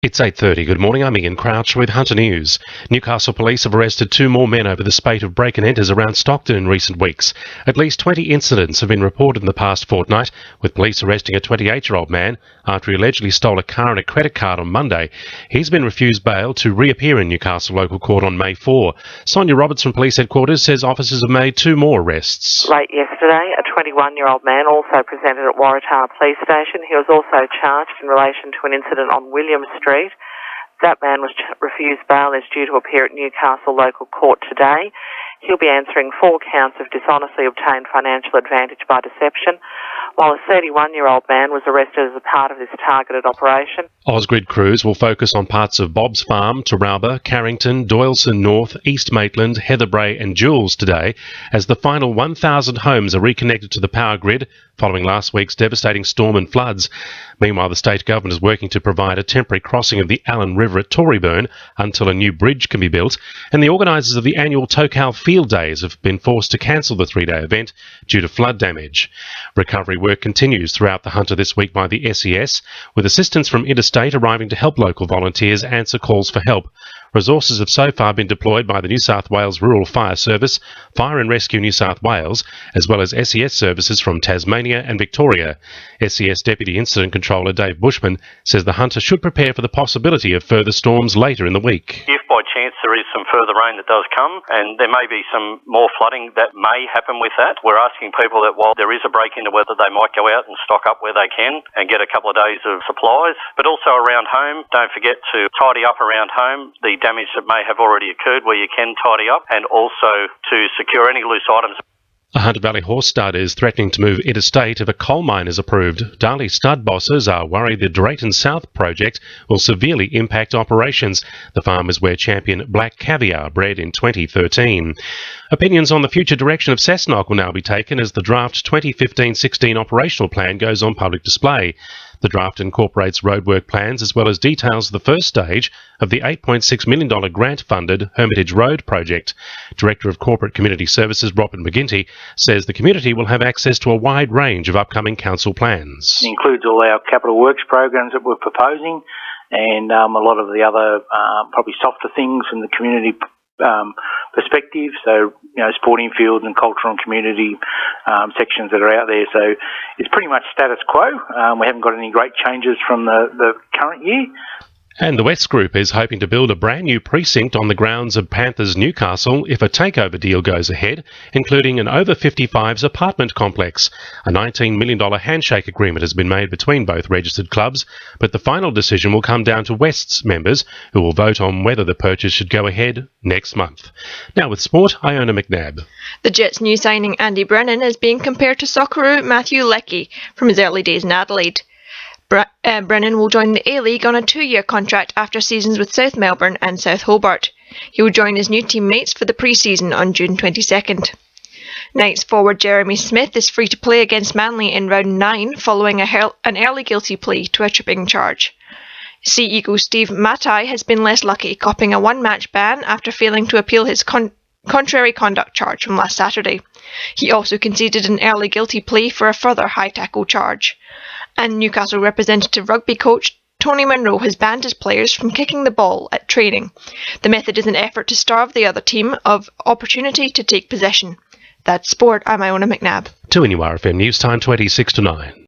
It's 8:30. Good morning. I'm Ian Crouch with Hunter News. Newcastle police have arrested 2 more men over the spate of break-and-enters around Stockton in recent weeks. At least 20 incidents have been reported in the past fortnight, with police arresting a 28-year-old man after he allegedly stole a car and a credit card on Monday. He's been refused bail to reappear in Newcastle local court on May 4. Sonia Roberts from Police Headquarters says officers have made 2 more arrests. Late yesterday, a 21-year-old man also presented at Waratah Police Station. He was also charged in relation to an incident on William Street. That man was refused bail and is due to appear at Newcastle local court today. He'll be answering 4 counts of dishonestly obtained financial advantage by deception, while a 31-year-old man was arrested as a part of this targeted operation. Ausgrid crews will focus on parts of Bob's Farm, Taralba, Carrington, Doyleson North, East Maitland, Heatherbray and Jules today as the final 1,000 homes are reconnected to the power grid following last week's devastating storm and floods. Meanwhile, the state government is working to provide a temporary crossing of the Allen River at Toryburn until a new bridge can be built, and the organisers of the annual Tocal Field Days have been forced to cancel the 3-day event due to flood damage. Recovery work continues throughout the Hunter this week by the SES, with assistance from interstate arriving to help local volunteers answer calls for help. Resources have so far been deployed by the New South Wales Rural Fire Service, Fire and Rescue New South Wales, as well as SES services from Tasmania and Victoria. SES Deputy Incident Controller Dave Bushman says the Hunter should prepare for the possibility of further storms later in the week. If by chance there is some further rain that does come, and there may be some more flooding that may happen with that, we're asking people that while there is a break into weather, they might go out and stock up where they can and get a couple of days of supplies. But also around home, don't forget to tidy up around home the damage that may have already occurred where you can tidy up, and also to secure any loose items. A Hunter Valley horse stud is threatening to move interstate if a coal mine is approved. Darley stud bosses are worried the Drayton South project will severely impact operations. The farm is where champion Black Caviar bred in 2013. Opinions on the future direction of Cessnock will now be taken as the draft 2015-16 operational plan goes on public display. The draft incorporates roadwork plans as well as details of the first stage of the $8.6 million grant-funded Hermitage Road project. Director of Corporate Community Services Robert McGinty says the community will have access to a wide range of upcoming council plans. It includes all our capital works programs that we're proposing and a lot of the other probably softer things from the community perspective, so sporting fields and cultural and community sections that are out there. So it's pretty much status quo. We haven't got any great changes from the current year. And the West Group is hoping to build a brand new precinct on the grounds of Panthers Newcastle if a takeover deal goes ahead, including an over-55s apartment complex. A $19 million handshake agreement has been made between both registered clubs, but the final decision will come down to West's members, who will vote on whether the purchase should go ahead next month. Now with sport, Iona McNabb. The Jets' new signing Andy Brennan is being compared to Socceroo Matthew Leckie from his early days in Adelaide. Brennan will join the A-League on a 2-year contract after seasons with South Melbourne and South Hobart. He will join his new teammates for the pre-season on June 22nd. Knights forward Jeremy Smith is free to play against Manly in round 9 following an early guilty plea to a tripping charge. Sea Eagle Steve Matai has been less lucky, copping a 1-match ban after failing to appeal his contrary conduct charge from last Saturday. He also conceded an early guilty plea for a further high tackle charge. And Newcastle representative rugby coach Tony Munro has banned his players from kicking the ball at training. The method is an effort to starve the other team of opportunity to take possession. That's sport. I'm Iona McNabb. To NURFM News Time 26 to 9.